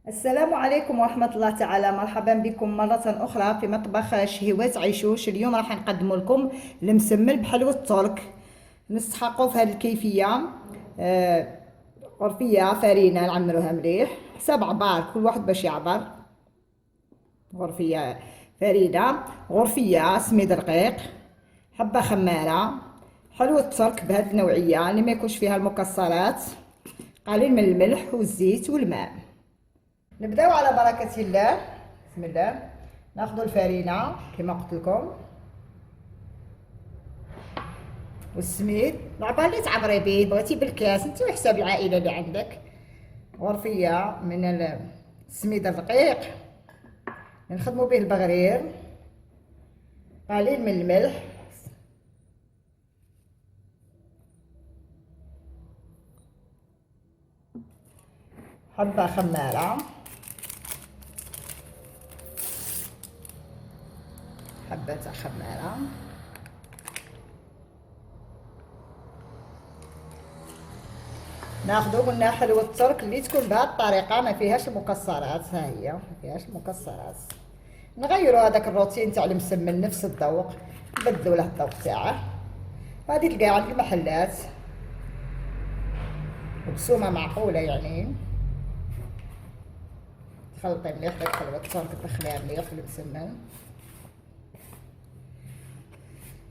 السلام عليكم ورحمة الله تعالى، مرحبا بكم مرة أخرى في مطبخ شهيوات عيشوش. اليوم راح نقدم لكم المسمن بحلوة ترك. نستحقوا في هذه الكيفية غرفية فرينة نعمروها مليح حساب عبار، كل واحد باش يعبر. غرفية فريدة، غرفية سميد رقيق، حبة خمارة، حلوة ترك بهذه النوعية اللي ما يكونش فيها المكسرات، قليل من الملح والزيت والماء. نبداو على بركة الله. بسم الله. ناخذ الفرينة كما قلت لكم والسميد، العبار اللي تعبري به، بغيتي بالكاس انت وحساب العائلة اللي عندك. غرفية من السميد الرقيق نخدمو به البغرير، قليل من الملح، حبة خمارة، حبة تاع خمارة، ناخذو قلنا حلوة الترك اللي تكون بهذه الطريقة ما فيهاش المكسرات. ها هي ما فيهاش المكسرات. نغيروا هذاك الروتين تاع المسمن نفس الذوق، نبدلوا له الذوق تاعه. هذه تلقاها عند المحلات بسومة معقولة، يعني تخلطي مليح داك حلوة الترك، تدخليها مليح في المسمن.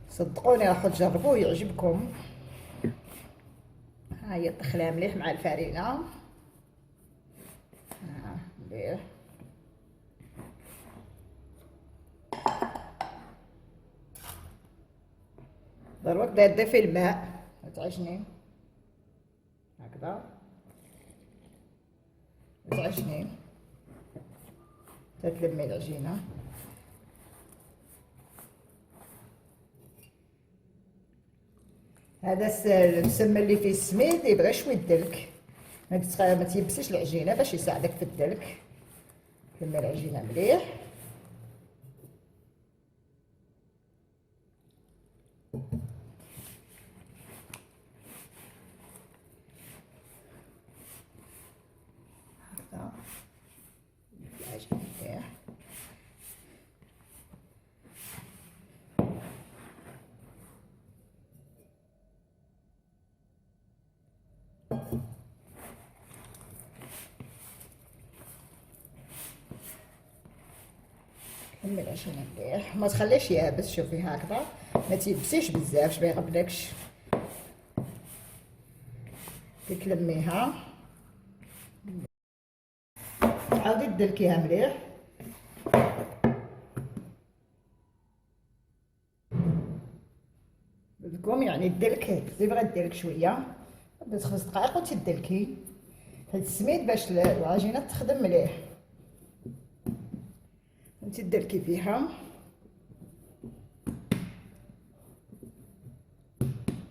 صدقوني راحوا تجربوه يعجبكم. ها هي تدخليها مليح مع الفرينة مليح. دروك داير في الماء وتعجني هكذا، وتعجني تتلمي العجينة. هذا المسمن اللي فيه السميد يبغي شويه دلك، ما تيبسش العجينه باش يساعدك في الدلك. تلمي العجينه مليح. هكذا العجينه مليح. تلمي العجينه مليح، ما تخليش يابس. شوفي هكذا ما تيبسيش بزاف باش ما يغبلكش. تلميها عاودي تدلكيها مليح. لكم يعني الدلك تبغى الدلك شويه، بس 5 دقائق وتدلكي هاد السميد باش العجينه تخدم مليح. انت تدلكي فيها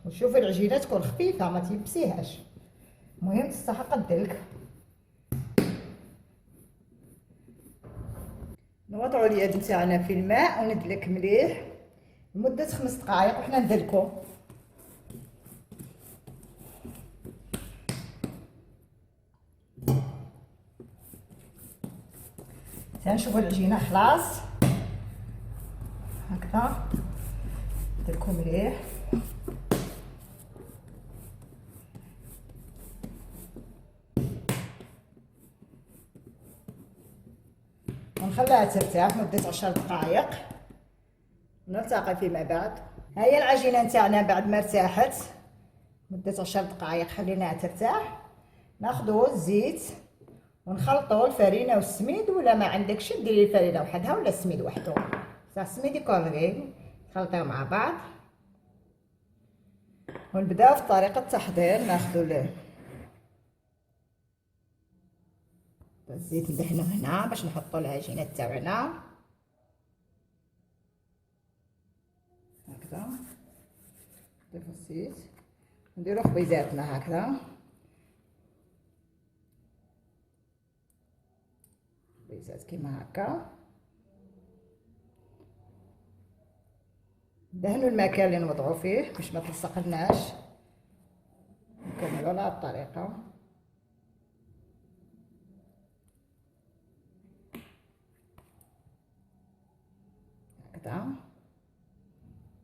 وشوفي العجينه تكون خفيفه ما تيبسيهاش، المهم تستحق الدلك. نوضعوا اليد نتاعنا في الماء وندلك مليح لمده 5 دقائق وحنا ندلكو. تنشوفوا العجينه خلاص هكذا، ندلكو مليح. ونخليها ترتاح مدة 10 دقائق، ونلتقي فيما بعد. هاهي العجينة نتاعنا بعد ما ارتاحت مدة 10 دقائق خليناها ترتاح. ناخدو الزيت ونخلطو الفرينة والسميد، ولا ما عندكش ديري الفرينة وحدها ولا السميد وحده، صح السميد يكون رقيق. نخلطيو مع بعض ونبداو في طريقة التحضير. ناخدو الزيت ندهنو هنا باش نحطو العجينة تاعنا هكذا. نضيفو الزيت نديرو خبيزاتنا هكذا، خبيزات كيما هكا. دهنوا المكان اللي نوضعو فيه باش ما تلصقلناش. نكملو على هاد الطريقة.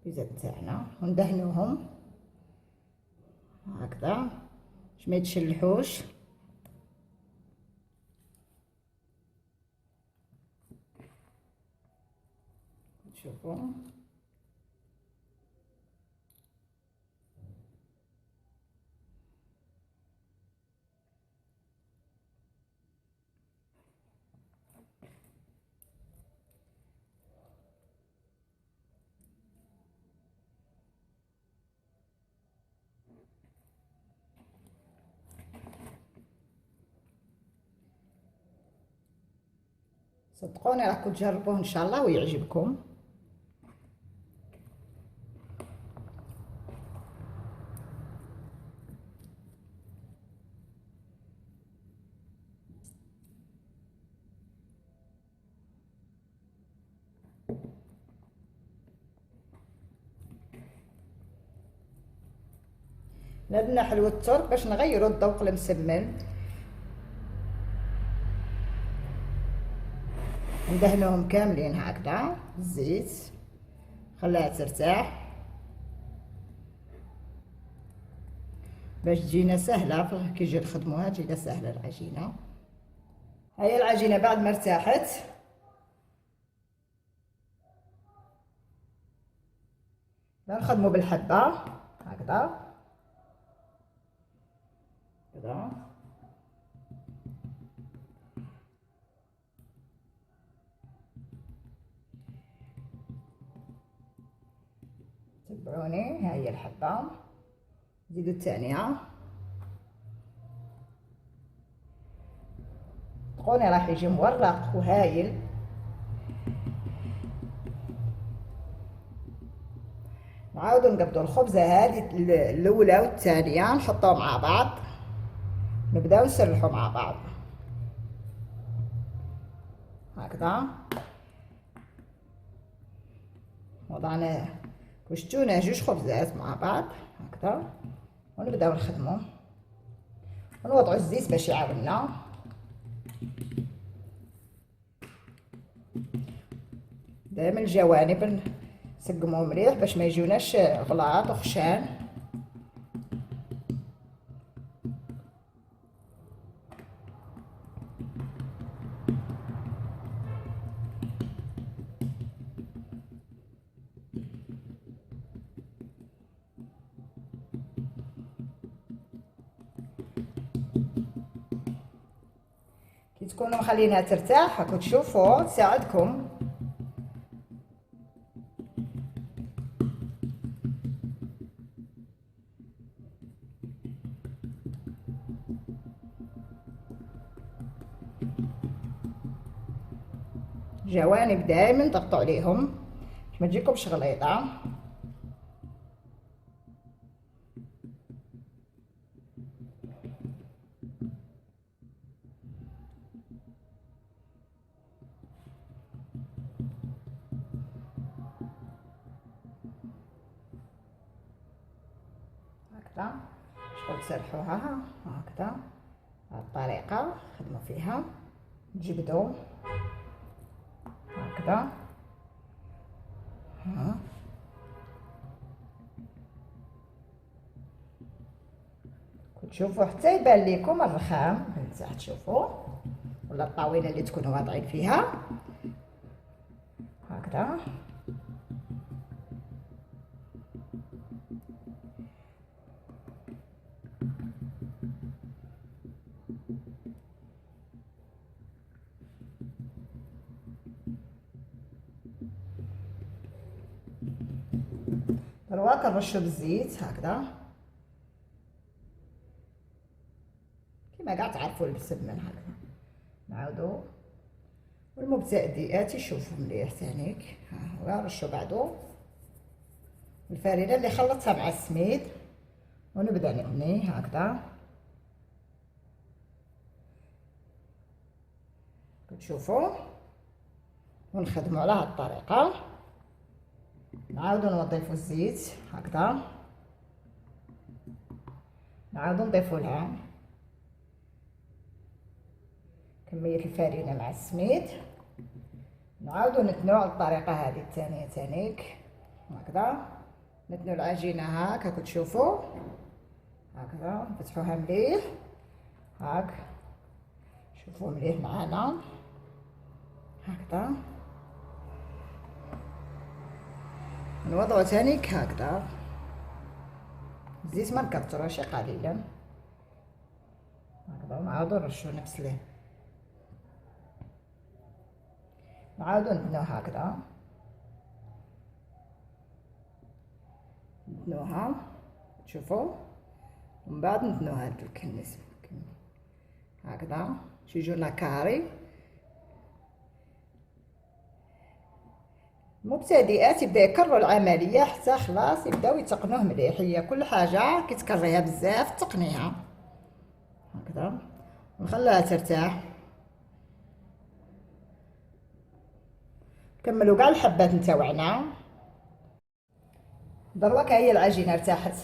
الكويزات تاعنا وندهنوهم هكذا باش ما يتشلحوش. شوفوا صدقوني راكم تجربوه ان شاء الله ويعجبكم. لازمنا حلو الترك باش نغيروا الذوق المسمن. ندهنوهم كاملين هكذا بالزيت، خليها ترتاح باش تجينا سهله كي نجي نخدموها، تجينا سهله العجينه. هاي العجينه بعد ما ارتاحت نخدمو بالحبه هكذا كذا. تبعوني، هاي الحبه نزيدو الثانيه. صدقوني راح يجي مورق وهايل. نعاودو نقبضو الخبزه هذه الاولى والثانيه نحطوهم مع بعض، نبداو نسرحو مع بعض هكذا. وضعنا وشتونا جوج خبزات مع بعض هكذا، ونبداو نخدمو ونوضعو الزيت باش يعاوننا. دائما الجوانب نسقموه مليح باش ما يجوناش غلاط وخشان. كي تكونوا مخلينها ترتاح هاكو تشوفوا تساعدكم. جوانب دائما ضغطوا عليهم باش ما تجيكمش غليظه. هكذا شغل تسرحوها هكذا بهذه الطريقه، خدموا فيها تجبدوا هكذا. تشوفوا حتى يبان لكم الرخام من تحت، تشوفوا ولا الطاوله اللي تكونوا واضعين فيها هكذا. دروا كنرشوا بالزيت هكذا كيما كاع تعرفوا المسمن هكذا. نعاودو والمبتدئات يشوفوا مليح ثانيك. ها هو رشوا بعدو الفرينه اللي خلطتها مع السميد، ونبدا نبني هكذا كتشوفوا، ونخدموا على هاد الطريقه. نعاودو نضيفو الزيت هكذا، نعاودو نضيفو لها كمية الفرينة مع السميد، نعاودو نتنوع الطريقة هذه الثانية تانيك هكذا. نتنو العجينه هاك راكم تشوفوا هكذا، نفتحوها مليح هاك، شوفوا مليح معانا هكذا، نوضعو تانيك هكذا، الزيت ما نكتروش قليلا هكذا، ونعاودو نرشو نفس ليه، نعاودو ندنو هكذا، ندنوها تشوفوا، ومن بعد ندنو هاد الكنس هكذا باش يجونا كاري. المبتدئات يبدا يكرروا العمليه حتى خلاص يبداو يتقنوه مليح، هي كل حاجه كتكريها بزاف تقنيها هكذا، ونخليها ترتاح. كملوا كاع الحبات نتاوعنا. دروك هي العجينه ارتاحت،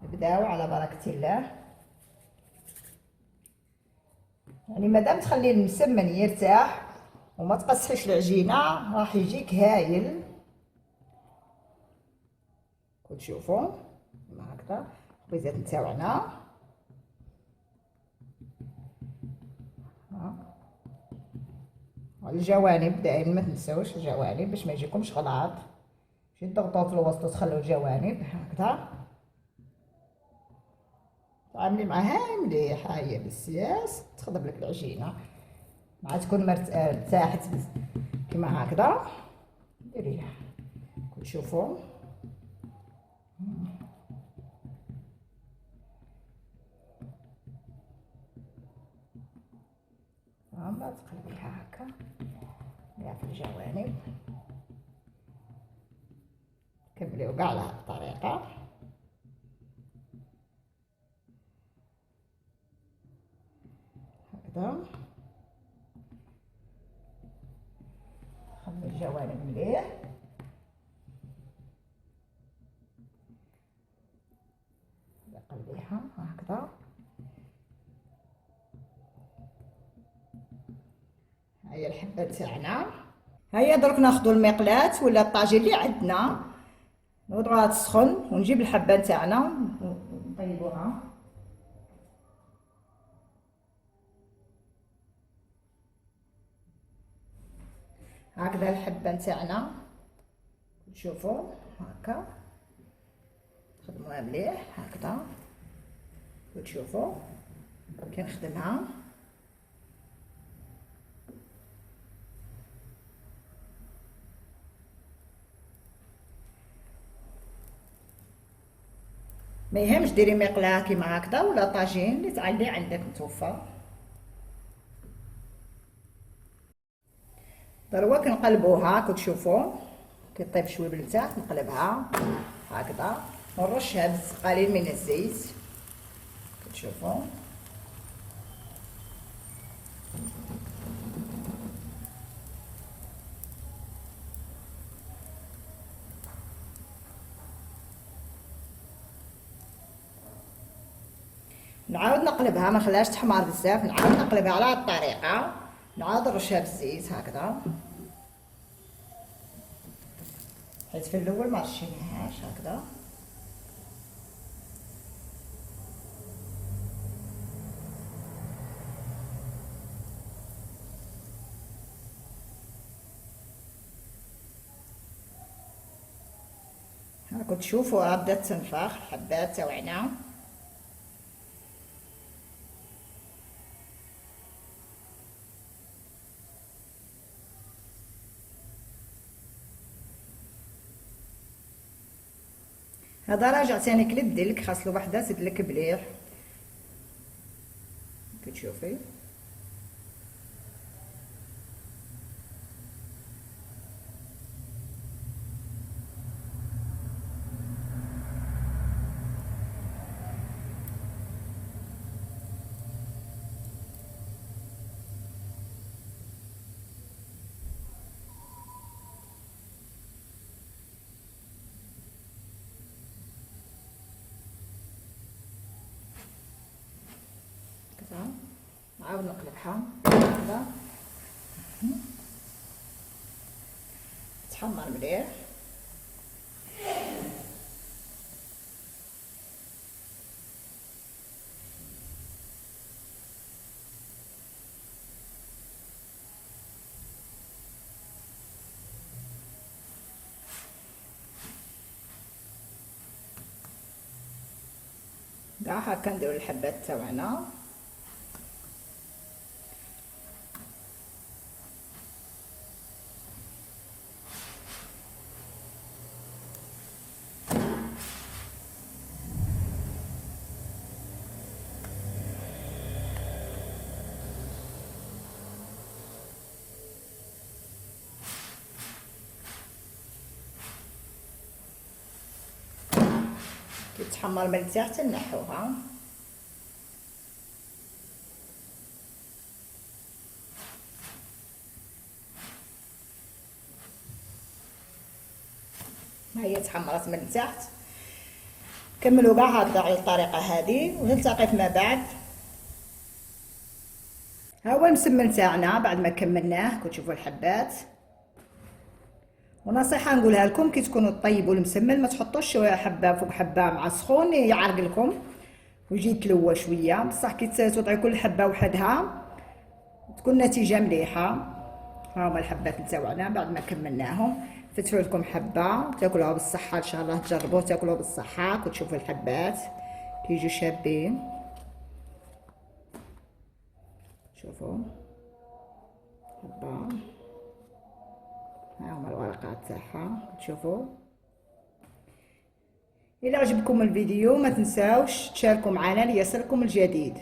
نبداو على بركه الله. يعني مادام تخليه المسمن يرتاح وما تقصحيش العجينه راح يجيك هايل. كتشوفوا هكذا الخبيزات نتاوعنا الجوانب دائما ما تنساوش الجوانب باش ما يجيكمش غلاط، ماشي تضغطوا في الوسط وتخلوا الجوانب هكذا. تعاملي معاها مليح، ها هي بالسياس تخضب لك العجينه مع تكون ارتاحت كيما هكذا ديريها. كتشوفوا هما تقلبيها هكا كاع في الجوانب، كمليو كاع على هاد الطريقه هكذا. خلي الجوانب مليح قلبيها هكذا. هيا الحبه تاعنا، هيا درك ناخذ المقلاة ولا الطاجين اللي عندنا نوضعوها تسخن ونجيب الحبه تاعنا ونطيبوها هكذا. الحبه نتاعنا تشوفوا هكا نخدموها مليح هكذا، وتشوفوا كي نخدمها ما يهمش ديري مقلاة كيما هكذا ولا طاجين اللي عندك متوفر. دروك كنقلبوها كتشوفوا كيطيب شويه بالتحت، نقلبها هكذا ونرشها قليل من الزيت كتشوفوا. نعاود نقلبها ما نخليهاش تحمر بزاف، نعاود نقلبها على هاد الطريقه، نعاود نرشها بالزيت هكذا، حيت في الاول ما رشيناهاش هكذا. هاكم تشوفوا بدات تنفخ الحبات تاوعنا. هذا راجع ثاني كليب ديالك خاص له وحده تدلك مليح كتشوفي. كذا نعاود نقلبها هكذا تحمر مليح. كاع هكا نديرو الحبات تاعنا. كي تحمر مرتاح تنحوها. ها هي تحمرت من تحت. كملوا كاع هكذا على الطريقه هذه ونلتقي فيما بعد. ها هو المسمن تاعنا بعد ما كملناه كتشوفوا الحبات. ونصيحه نقولها لكم كي تكونوا تطيبوا المسمن ما تحطوش حبه فوق حبه مع السخون يعرق لكم ويجي يتلوى شويه، بصح كي توضعي كل حبه وحدها تكون النتيجه مليحه. ها هما الحبات تاعنا بعد ما كملناهم. فتحوا لكم حبه تاكلوها بالصحه ان شاء الله، تجربوه تاكلوه بالصحه. كتشوفوا الحبات كيجوا شابين. شوفوا حبه، ها هما الورقات تاعها تشوفوا. الى عجبكم الفيديو ما تنساوش تشاركوا معنا ليصلكم الجديد.